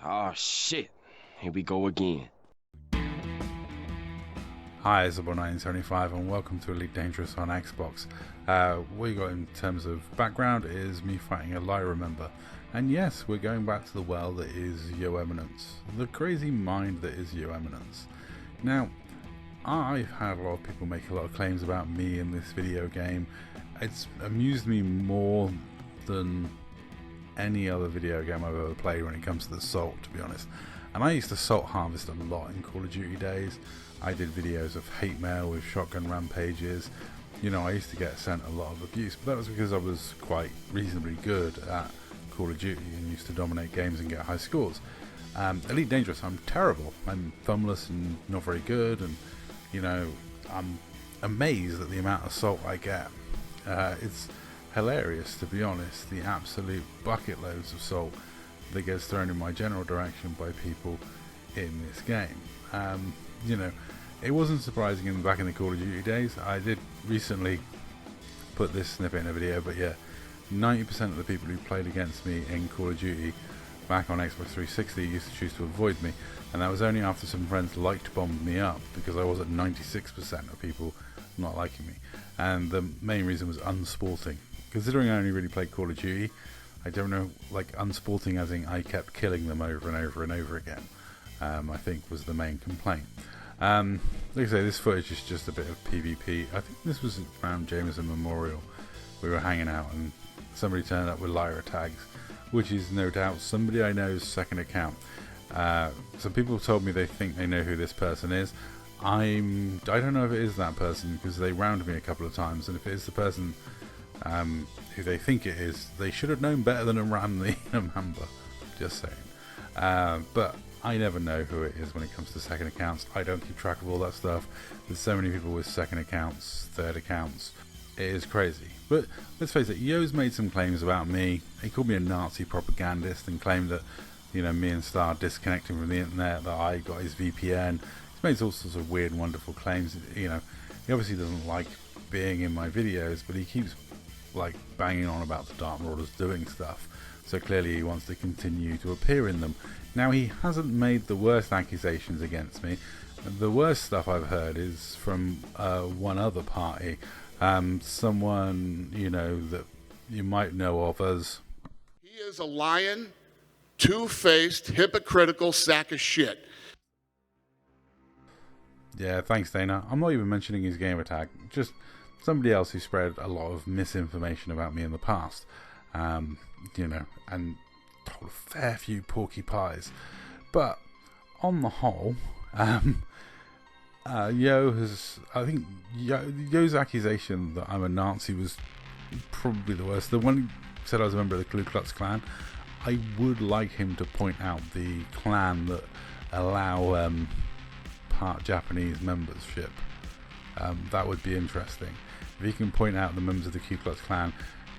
Oh shit. Here we go again. Hi, it's Isabel1975 and welcome to Elite Dangerous on Xbox. What you got in terms of background is me fighting a Lyra member. And yes, we're going back to the world that is Yo Eminence. The crazy mind that is Yo Eminence. Now, I've had a lot of people make a lot of claims about me in this video game. It's amused me more than any other video game I've ever played when it comes to the salt, to be honest. And I used to salt harvest a lot in Call of Duty days. I did videos of hate mail with shotgun rampages. You know, I used to get sent a lot of abuse, but that was because I was quite reasonably good at Call of Duty and used to dominate games and get high scores. Elite Dangerous, I'm terrible. I'm thumbless and not very good, and you know, I'm amazed at the amount of salt I get. It's hilarious, to be honest, the absolute bucket loads of salt that gets thrown in my general direction by people in this game. You know, it wasn't surprising back in the Call of Duty days. I did recently put this snippet in a video, but yeah, 90% of the people who played against me in Call of Duty back on Xbox 360 used to choose to avoid me, and that was only after some friends light bombed me up, because I was at 96% of people not liking me, and the main reason was unsporting. Considering I only really played Call of Duty, I don't know, like unsporting as in I kept killing them over and over and over again, I think was the main complaint. Like I say, this footage is just a bit of PvP. I think this was around Jameson Memorial. We were hanging out and somebody turned up with Lyra tags, which is no doubt somebody I know's second account. Some people told me they think they know who this person is. I don't know if it is that person, because they rounded me a couple of times, and if it is the person who they think it is, they should have known better than to ram me in a member. Just saying. But I never know who it is when it comes to second accounts. I don't keep track of all that stuff. There's so many people with second accounts, third accounts. It is crazy. But let's face it, Yo's made some claims about me. He called me a Nazi propagandist and claimed that, you know, me and Star disconnecting from the internet, that I got his VPN. He's made all sorts of weird and wonderful claims. You know, he obviously doesn't like being in my videos, but he keeps like banging on about the Dark Marauders doing stuff. So clearly he wants to continue to appear in them. Now, he hasn't made the worst accusations against me. The worst stuff I've heard is from one other party. Someone, you know, that you might know of as... He is a lying, two-faced, hypocritical sack of shit. Yeah, thanks, Dana. I'm not even mentioning his gamer tag. Just somebody else who spread a lot of misinformation about me in the past. You know, and told a fair few porky pies. But on the whole, Yo has, I think Yo's accusation that I'm a Nazi was probably the worst. The one who said I was a member of the Ku Klux Klan, I would like him to point out the clan that allow part Japanese membership. That would be interesting. If he can point out the members of the Ku Klux Klan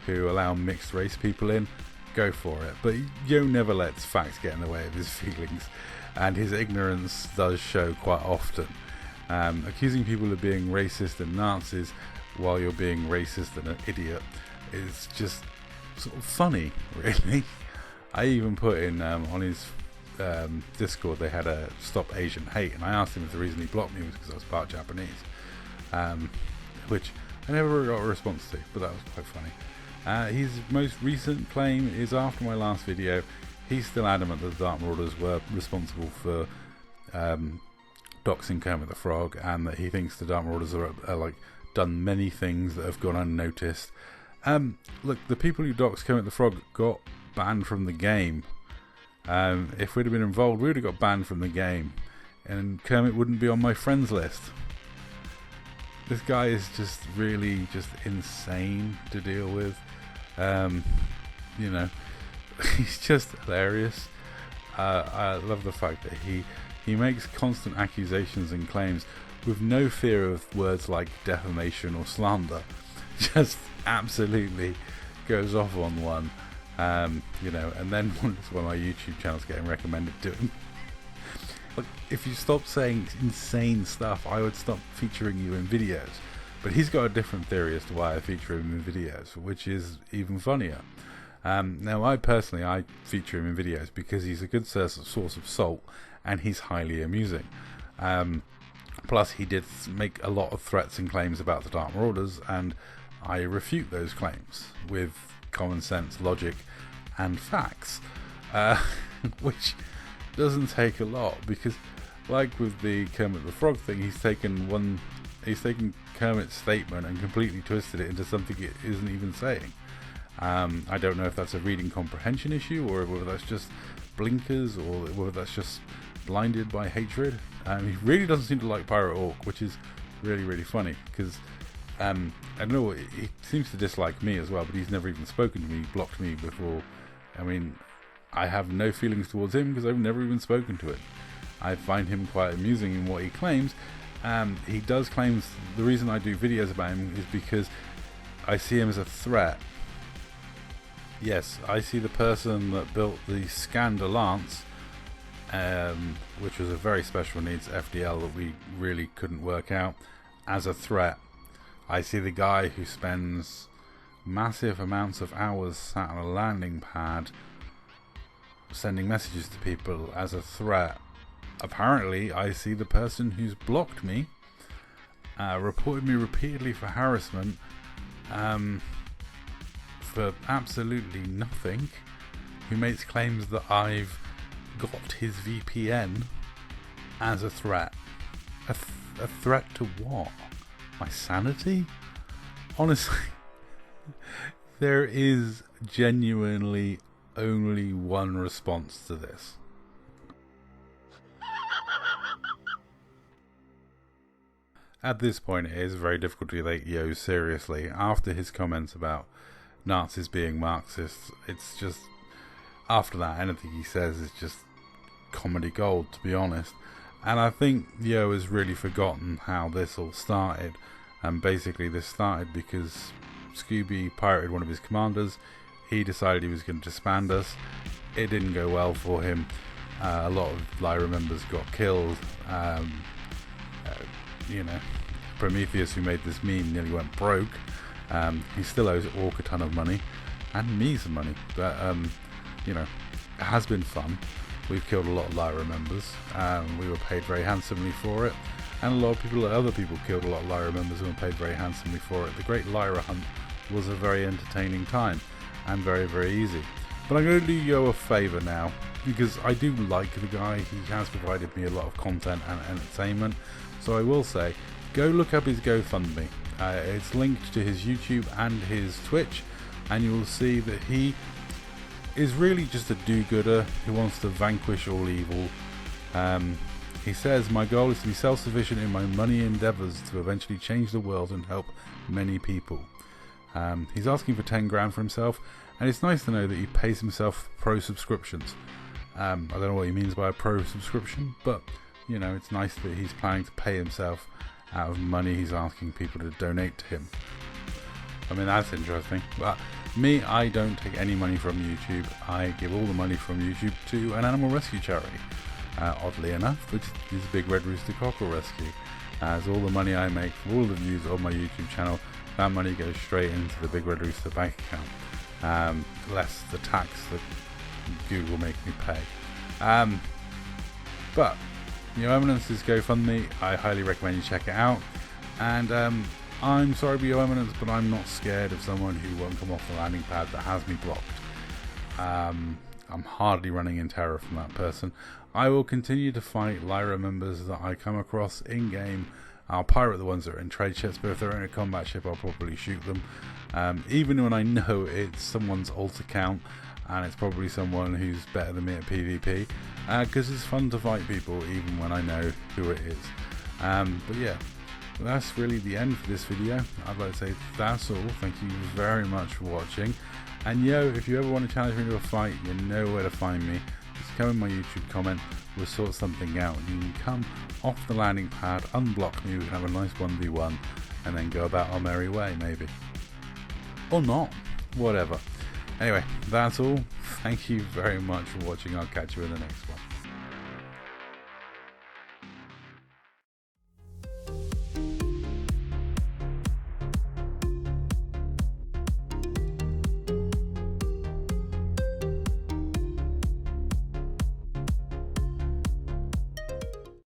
who allow mixed race people in, go for it. But Yo never lets facts get in the way of his feelings, and his ignorance does show quite often. Accusing people of being racist and Nazis while you're being racist and an idiot is just sort of funny, really. I even put in on his Discord, they had a Stop Asian Hate, and I asked him if the reason he blocked me was because I was part Japanese, which I never got a response to, but that was quite funny. His most recent claim is after my last video. He's still adamant that the Dark Marauders were responsible for doxing Kermit the Frog, and that he thinks the Dark Marauders are like done many things that have gone unnoticed. Look, the people who doxed Kermit the Frog got banned from the game. If we'd have been involved, we would have got banned from the game, and Kermit wouldn't be on my friends list. This guy is just really just insane to deal with. You know, he's just hilarious. I love the fact that he makes constant accusations and claims with no fear of words like defamation or slander. Just absolutely goes off on one. You know, and then wonders why my YouTube channel's getting recommended to him. Look, if you stop saying insane stuff, I would stop featuring you in videos. But he's got a different theory as to why I feature him in videos, which is even funnier. Now, I feature him in videos because he's a good source of salt, and he's highly amusing. Plus, he did make a lot of threats and claims about the Dark Marauders, and I refute those claims with common sense, logic, and facts, which doesn't take a lot, because, like with the Kermit the Frog thing, he's taken Kermit's statement and completely twisted it into something it isn't even saying. I don't know if that's a reading comprehension issue, or whether that's just blinkers, or whether that's just blinded by hatred. He really doesn't seem to like Pirate Orc, which is really, really funny, because I don't know, he seems to dislike me as well, but he's never even spoken to me, blocked me before. I mean, I have no feelings towards him because I've never even spoken to him. I find him quite amusing in what he claims. He does claim the reason I do videos about him is because I see him as a threat. Yes, I see the person that built the Scandalance, which was a very special needs FDL that we really couldn't work out, as a threat. I see the guy who spends massive amounts of hours sat on a landing pad sending messages to people as a threat. Apparently, I see the person who's blocked me, reported me repeatedly for harassment, for absolutely nothing, who makes claims that I've got his VPN as a threat. A threat to what? My sanity? Honestly, there is genuinely only one response to this. At this point, it is very difficult to take Yo seriously. After his comments about Nazis being Marxists, it's just, after that, anything he says is just comedy gold, to be honest. And I think Yo has really forgotten how this all started. And basically this started because Scooby pirated one of his commanders. He decided he was going to disband us. It didn't go well for him. A lot of Lyra members got killed. Prometheus, who made this meme, nearly went broke. He still owes Orc a ton of money, and me some money. But it has been fun. We've killed a lot of Lyra members. We were paid very handsomely for it, and a lot of other people killed a lot of Lyra members and were paid very handsomely for it. The Great Lyra Hunt was a very entertaining time, and very, very easy. But I'm going to do Yo a favour now, because I do like the guy. He has provided me a lot of content and entertainment. So I will say, go look up his GoFundMe. It's linked to his YouTube and his Twitch, and you will see that he is really just a do-gooder who wants to vanquish all evil. He says, my goal is to be self-sufficient in my money endeavours to eventually change the world and help many people. He's asking for 10 grand for himself, and it's nice to know that he pays himself pro subscriptions. I don't know what he means by a pro subscription, but it's nice that he's planning to pay himself out of money he's asking people to donate to him. I mean, that's interesting. But me, I don't take any money from YouTube. I give all the money from YouTube to an animal rescue charity. Oddly enough, which is Big Red Rooster Cockerel Rescue. As all the money I make for all the views on my YouTube channel, that money goes straight into the Big Red Rooster bank account. Less the tax that Google make me pay. But Yo Eminence's GoFundMe, I highly recommend you check it out. And I'm sorry for Yo Eminence, but I'm not scared of someone who won't come off the landing pad that has me blocked. I'm hardly running in terror from that person. I will continue to fight Lyra members that I come across in-game. I'll pirate the ones that are in trade ships, but if they're in a combat ship, I'll probably shoot them. Even when I know it's someone's alt account, and it's probably someone who's better than me at PvP, because it's fun to fight people even when I know who it is. But yeah, that's really the end for this video. I'd like to say that's all. Thank you very much for watching. And Yo, if you ever want to challenge me to a fight, you know where to find me. Just come in my YouTube comment, we'll sort something out. You can come off the landing pad, unblock me, we can have a nice 1v1, and then go about our merry way, maybe. Or not, whatever. Anyway, that's all. Thank you very much for watching. I'll catch you in the next one.